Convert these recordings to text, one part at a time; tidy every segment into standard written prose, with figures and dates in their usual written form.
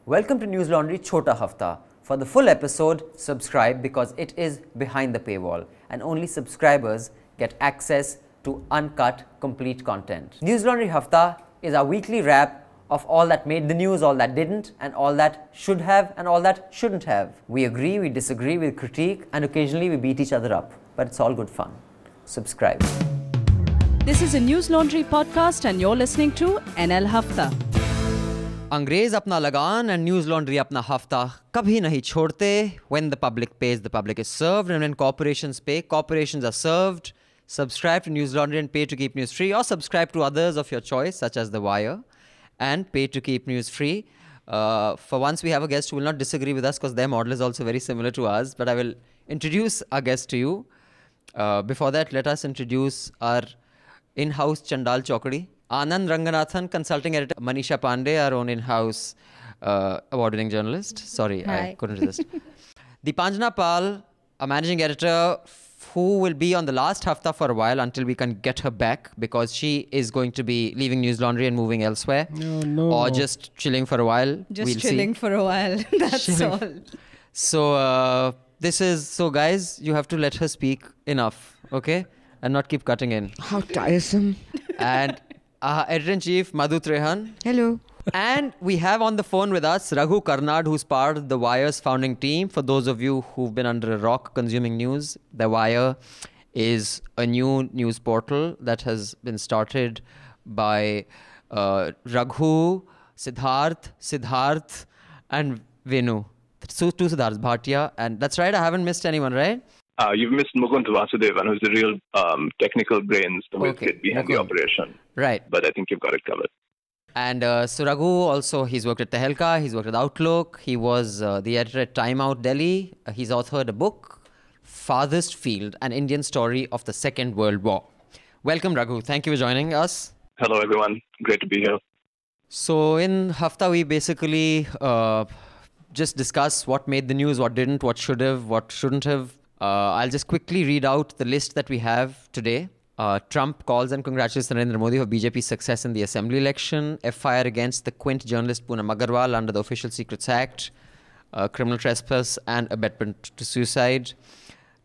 Welcome to News Laundry Chhota Hafta. For the full episode, subscribe because it is behind the paywall and only subscribers get access to uncut, complete content. News Laundry Hafta is our weekly wrap of all that made the news, all that didn't, and all that should have and all that shouldn't have. We agree, we disagree, we critique, and occasionally we beat each other up. But it's all good fun. Subscribe. This is a News Laundry podcast and you're listening to NL Hafta. अंग्रेज अपना लगान and News Laundry अपना हफ्ता कभी नहीं छोड़ते. When the public pays, the public is served, and when corporations pay, corporations are served. Subscribe to News Laundry and pay to keep news free, or subscribe to others of your choice, such as The Wire, and pay to keep news free. For once, we have a guest who will not disagree with us because their model is also very similar to ours. But I will introduce our guest to you. Before that, let us introduce our in-house Chandal Chokadi. Anand Ranganathan, consulting editor. Manisha Pandey, our own in-house award-winning journalist. Sorry, Hi. I couldn't resist. Deepanjana Pal, a managing editor who will be on the last hafta for a while until we can get her back because she is going to be leaving News Laundry and moving elsewhere. No. Or just chilling for a while. Just chilling for a while. That's Chilling. all. So guys, you have to let her speak enough, okay? And not keep cutting in. How tiresome. And editor-in-chief Madhu Trehan. Hello. And we have on the phone with us Raghu Karnad, who's part of The Wire's founding team. For those of you who've been under a rock consuming news, The Wire is a new news portal that has been started by Raghu, Siddharth, and Venu. So two Siddharth Bhatia. And that's right, I haven't missed anyone, right? You've missed Mukund Vasudevan, who's the real technical brains behind the operation. Right. But I think you've got it covered. And so Raghu also, he's worked at Tehelka, he's worked at Outlook, he was the editor at Time Out Delhi. He's authored a book, Farthest Field, an Indian story of the Second World War. Welcome, Raghu. Thank you for joining us. Hello, everyone. Great to be here. So in Hafta, we basically just discuss what made the news, what didn't, what should have, what shouldn't have. I'll just quickly read out the list that we have today. Trump calls and congratulates Narendra Modi for BJP's success in the assembly election. FIR against the Quint journalist Poonam Agarwal under the Official Secrets Act. Criminal trespass and abetment to suicide.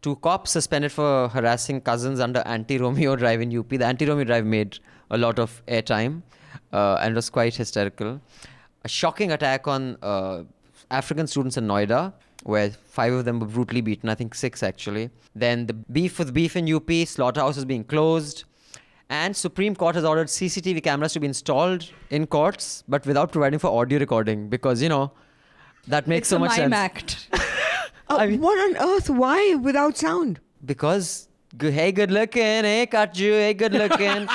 2 cops suspended for harassing cousins under Anti-Romeo Drive in UP. The Anti-Romeo Drive made a lot of airtime and was quite hysterical. A shocking attack on African students in Noida, where 5 of them were brutally beaten, I think 6 actually. Then the beef in UP, slaughterhouses being closed. And Supreme Court has ordered CCTV cameras to be installed in courts, but without providing for audio recording because, that makes so much sense. It's a mime act. What on earth? Why without sound? Because, hey, good looking, hey, Katju, hey, good looking.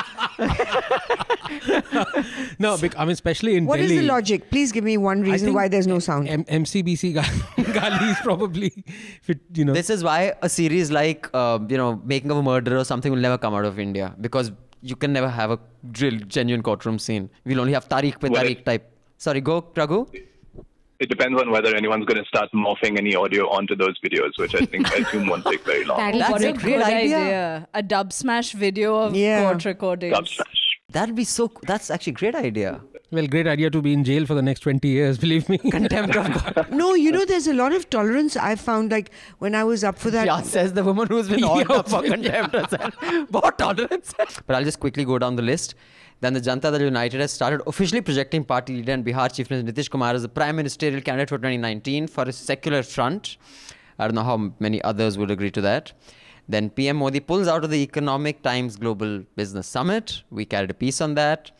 No, especially in What Delhi. is the logic? Please give me one reason why there's no sound. MCBC Gali is probably, This is why a series like, Making of a Murderer or something will never come out of India because you can never have a genuine courtroom scene. We'll only have Tariq pe Tariq type. Sorry, go, Raghu. It depends on whether anyone's going to start morphing any audio onto those videos, which I assume won't take very long. That's a great idea. A dub smash video of court recordings. Dub smash. That's actually a great idea. Well, great idea to be in jail for the next 20 years, believe me. Contempt of God. No, there's a lot of tolerance. I found when I was up for that. Yeah, says the woman who's been hauled up for contempt. What tolerance? But I'll just quickly go down the list. Then the Janata Dal United has started officially projecting party leader and Bihar Chief Minister Nitish Kumar as the prime ministerial candidate for 2019 for a secular front. I don't know how many others would agree to that. Then PM Modi pulls out of the Economic Times Global Business Summit. We carried a piece on that.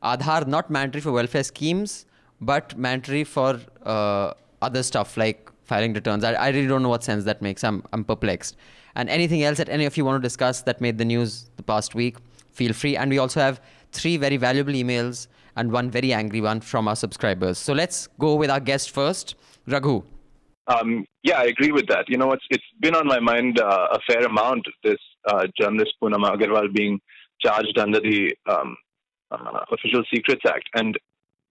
Aadhaar not mandatory for welfare schemes, but mandatory for other stuff like filing returns. I really don't know what sense that makes. I'm perplexed. And anything else that any of you want to discuss that made the news the past week, feel free. And we also have 3 very valuable emails and 1 very angry one from our subscribers. So let's go with our guest first. Raghu. Yeah, I agree with that. It's been on my mind a fair amount, this journalist Poonam Agarwal being charged under the Official Secrets Act. And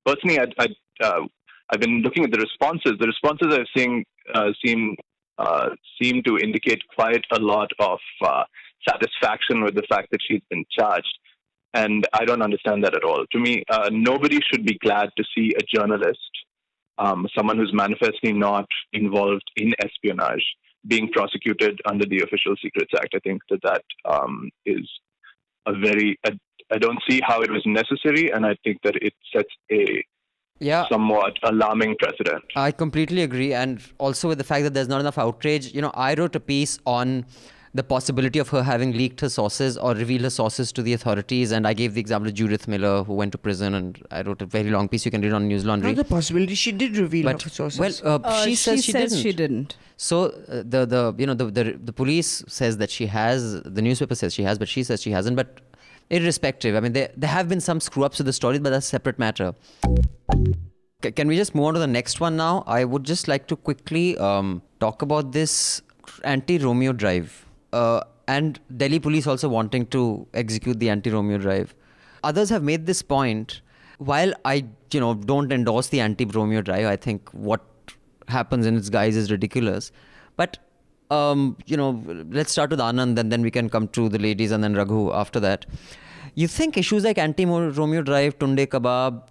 personally, I've been looking at the responses. The responses I've seen seem to indicate quite a lot of satisfaction with the fact that she's been charged. And I don't understand that at all. To me, nobody should be glad to see a journalist someone who's manifestly not involved in espionage being prosecuted under the Official Secrets Act. I think that is a very... I don't see how it was necessary, and I think that it sets a somewhat alarming precedent. I completely agree, and also with the fact that there's not enough outrage. I wrote a piece on the possibility of her having leaked her sources or revealed her sources to the authorities, and I gave the example of Judith Miller, who went to prison, and I wrote a very long piece you can read on News Laundry. Not the possibility, she did reveal her sources. Well, she says she didn't. So the police says that she has, the newspaper says she has, but she says she hasn't. But irrespective, I mean, there have been some screw-ups to the stories, but that's a separate matter. Can we just move on to the next one now? I would just like to quickly talk about this Anti-Romeo drive. And Delhi police also wanting to execute the Anti-Romeo drive. Others have made this point. While I, don't endorse the Anti-Romeo drive, I think what happens in its guise is ridiculous. But, let's start with Anand, and then we can come to the ladies and then Raghu after that. You think issues like Anti-Romeo drive, Tunde Kebab,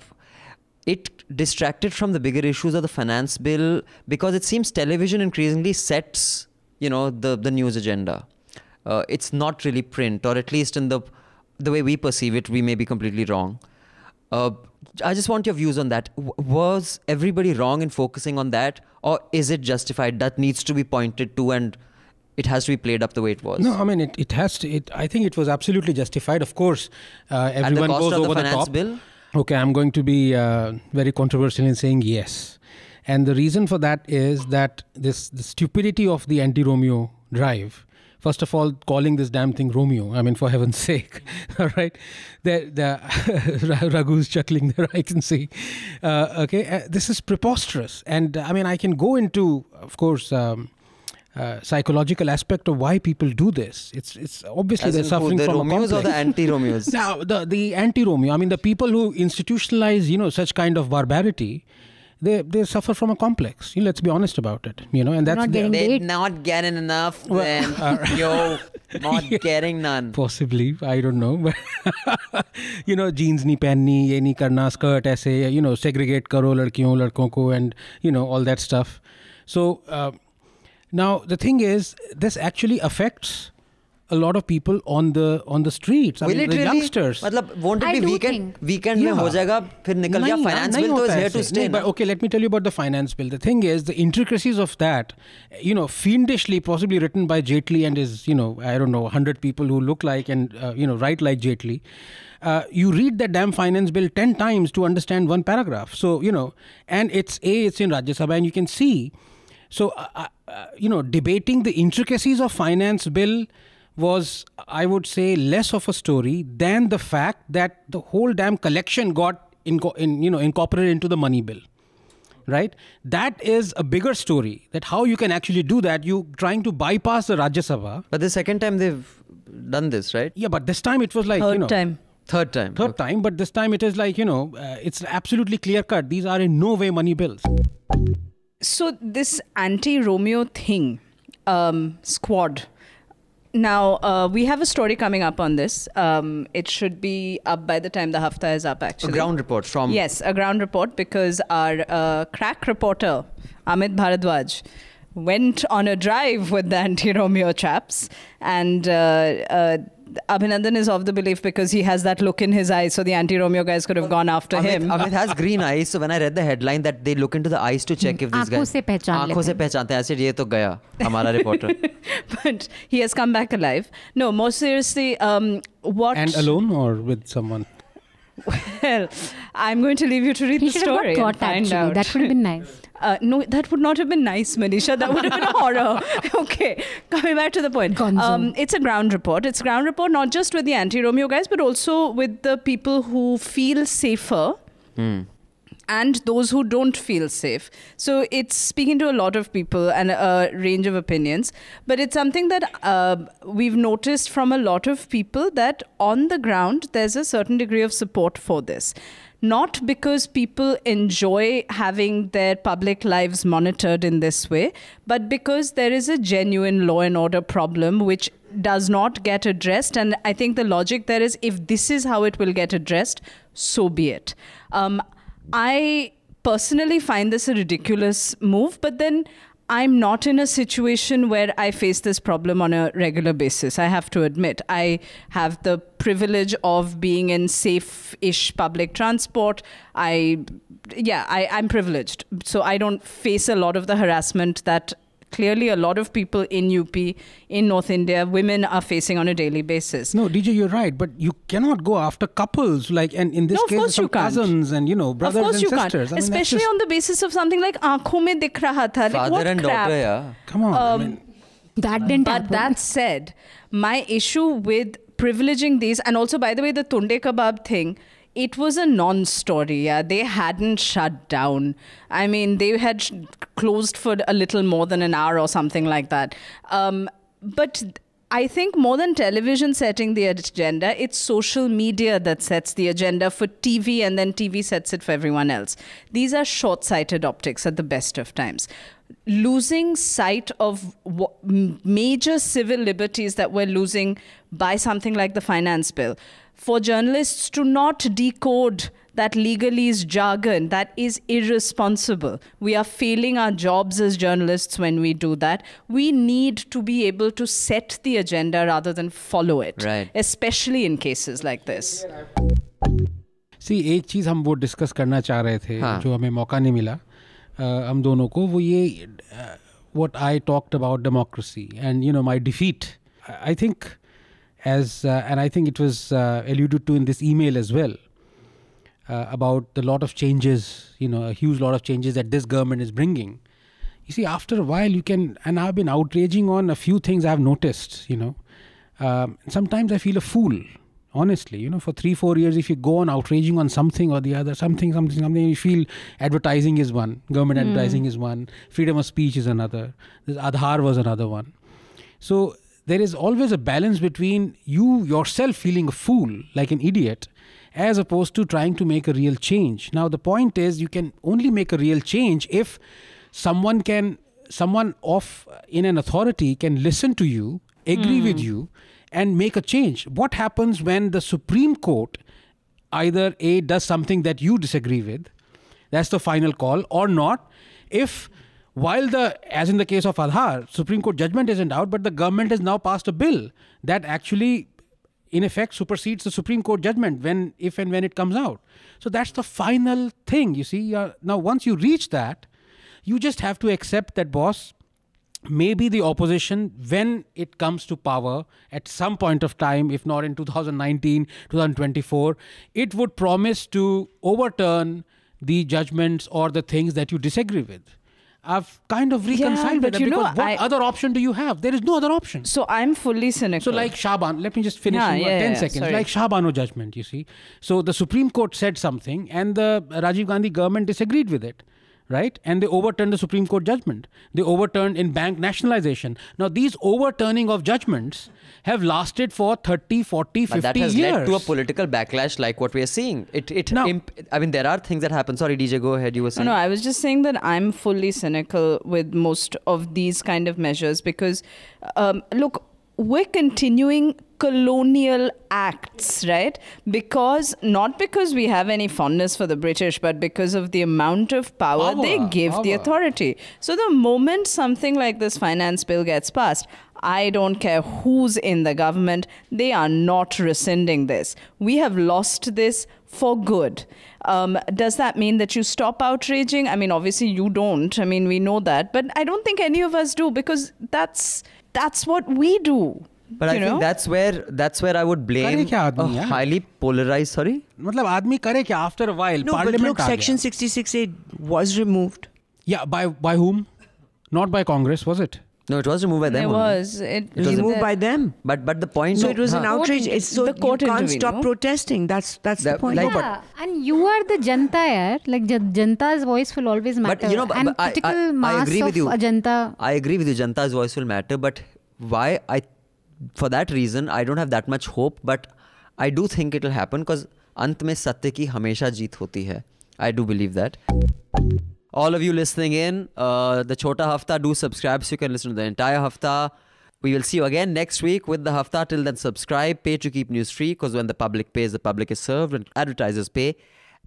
it distracted from the bigger issues of the finance bill because it seems television increasingly sets, the news agenda. It's not really print, or at least in the way we perceive it, we may be completely wrong. I just want your views on that. Was everybody wrong in focusing on that, or is it justified? That needs to be pointed to, and it has to be played up the way it was. No, I mean, it has to. I think it was absolutely justified. Of course, everyone goes over the top. Bill? Okay, I'm going to be very controversial in saying yes. And the reason for that is that the stupidity of the Anti-Romeo drive. First of all, calling this damn thing Romeo. I mean, for heaven's sake. All right. Raghu's chuckling there, I can see. This is preposterous. And I mean, I can go into, of course, psychological aspect of why people do this. It's obviously they're suffering from a complex. The Romeos or the anti-Romeos? Now, the anti-Romeo, I mean, the people who institutionalize, such kind of barbarity, they suffer from a complex. Let's be honest about it. And that's they're not getting enough. Then not getting none. Possibly, I don't know. But jeans nahi pehenni, ye nahi karna, skirt aise, segregate karo ladkiyon ladkon ko, and all that stuff. So now the thing is, this actually affects a lot of people on the streets. I mean, the youngsters. मतलब won't it be weekend में हो जाएगा फिर निकल गया finance bill तो is here to stay. But okay, let me tell you about the finance bill. The thing is, the intricacies of that, fiendishly possibly written by Jaitley and his, I don't know, 100 people who look like and write like Jaitley. You read the damn finance bill 10 times to understand one paragraph. So and it's in Rajya Sabha, and you can see. So debating the intricacies of finance bill was, I would say, less of a story than the fact that the whole damn collection got incorporated into the money bill, right? That is a bigger story, that how you can actually do that. You trying to bypass the Rajya Sabha. But the second time they've done this, right? Yeah, but this time it was like, Third time. But this time it is like, it's absolutely clear cut. These are in no way money bills. So this Anti-Romeo thing, squad. Now, we have a story coming up on this. It should be up by the time the Hafta is up, actually. A ground report from... Yes, a ground report, because our crack reporter, Amit Bharadwaj, went on a drive with the Anti-Romeo chaps, and Abhinandan is of the belief, because he has that look in his eyes, so the Anti-Romeo guys could have gone after him. Amit has green eyes, so when I read the headline that they look into the eyes to check if these guys... आँखों से पहचानते हैं, I said, ये तो गया, हमारा reporter. But he has come back alive. No, more seriously, what... And alone or with someone? Well, I'm going to leave you to read the story. He should have got caught, actually. That would have been nice. No, that would not have been nice, Manisha. That would have been a horror. Okay, coming back to the point. It's a ground report. It's a ground report not just with the Anti-Romeo guys, but also with the people who feel safer and those who don't feel safe. So it's speaking to a lot of people and a range of opinions. But it's something that we've noticed from a lot of people, that on the ground, there's a certain degree of support for this. Not because people enjoy having their public lives monitored in this way, but because there is a genuine law and order problem which does not get addressed. And I think the logic there is, if this is how it will get addressed, so be it. I personally find this a ridiculous move, but then I'm not in a situation where I face this problem on a regular basis. I have to admit, I have the privilege of being in safe-ish public transport. I'm privileged. So I don't face a lot of the harassment that clearly a lot of people in UP, in North India, women are facing on a daily basis. No, DJ, you're right, but you cannot go after couples, like, and in this case, some cousins and, brothers and sisters. Can't. Especially on the basis of something like "aankhon mein dikh raha tha." Father what and crap? daughter, yeah. Come on. That didn't happen. But that said, my issue with privileging these, and also, by the way, the tunde kebab thing, it was a non-story. Yeah, they hadn't shut down. I mean, they had closed for a little more than an hour or something like that. But I think more than television setting the agenda, it's social media that sets the agenda for TV, and then TV sets it for everyone else. These are short-sighted optics at the best of times. Losing sight of major civil liberties that we're losing by something like the finance bill. For journalists to not decode that legalese jargon, that is irresponsible. We are failing our jobs as journalists when we do that. We need to be able to set the agenda rather than follow it, right. Especially in cases like this. See, एक चीज़ हम वो discuss करना चाह रहे थे, जो हमें मौका नहीं मिला हम दोनों को, वो ये what I talked about democracy and my defeat. I think and I think it was alluded to in this email as well, about the lot of changes, a huge lot of changes that this government is bringing. You see, after a while and I've been outraging on a few things I've noticed, sometimes I feel a fool, honestly, for 3-4 years, if you go on outraging on something or the other, something, you feel advertising is one, government advertising is one, freedom of speech is another, this Aadhaar was another one. So there is always a balance between you yourself feeling a fool, like an idiot, as opposed to trying to make a real change. Now, the point is, you can only make a real change if someone in an authority can listen to you, agree with you, and make a change. What happens when the Supreme Court either A, does something that you disagree with, that's the final call, or not, if while as in the case of Aadhaar, Supreme Court judgment isn't out, but the government has now passed a bill that actually, in effect, supersedes the Supreme Court judgment if and when it comes out. So that's the final thing, you see. Now, once you reach that, you just have to accept that, boss, maybe the opposition, when it comes to power at some point of time, if not in 2019, 2024, it would promise to overturn the judgments or the things that you disagree with. I've kind of reconciled with it, because what other option do you have? There is no other option. So I'm fully cynical. So like Shahban, let me just finish in 10 seconds. Sorry. Like Shahbano judgment, you see. So the Supreme Court said something and the Rajiv Gandhi government disagreed with it. Right? And they overturned the Supreme Court judgment. They overturned in bank nationalization. Now, these overturning of judgments have lasted for 30, 40, 50 years. But that has led to a political backlash like what we are seeing. I mean, there are things that happen. Sorry, DJ, go ahead. You were saying. No, I was just saying that I'm fully cynical with most of these kind of measures because, look, we're continuing colonial acts, right? Not because we have any fondness for the British, but because of the amount of power they give the authority. So the moment something like this finance bill gets passed, I don't care who's in the government, they are not rescinding this. We have lost this for good. Does that mean that you stop outraging? I mean, obviously you don't. I mean, we know that. But I don't think any of us do, because that's what we do. But I think that's where I would blame a highly polarized, sorry? मतलब आदमी करे क्या after a while? No, but look, Section 66A was removed. Yeah, by whom? Not by Congress, was it? No, it was removed by them. It was removed by them. But the point. So it was an outrage. So you can't stop protesting. That's the point. And you are the Janta, yaar. Like Janta's voice will always matter. But and critical mass I agree with you. Janta. I agree with you. Janta's voice will matter. But why for that reason, I don't have that much hope, but I do think it will happen because अंत में सत्य की हमेशा जीत होती है. I do believe that. All of you listening in, the Chhota Hafta, do subscribe so you can listen to the entire Hafta. We will see you again next week with the Hafta. Till then, subscribe, pay to keep news free, because when the public pays, the public is served. When advertisers pay,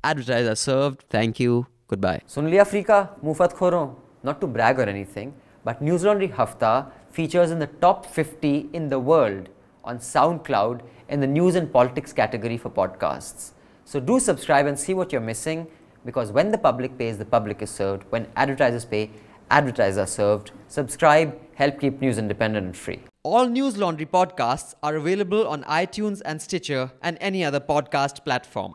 advertisers are served. Thank you. Goodbye. Sun liya free ka, mufat khoron. Not to brag or anything, but News Laundry Hafta features in the top 50 in the world on SoundCloud in the news and politics category for podcasts. So do subscribe and see what you're missing, because when the public pays, the public is served. When advertisers pay, advertisers are served. Subscribe, help keep news independent and free. All News Laundry podcasts are available on iTunes and Stitcher and any other podcast platform.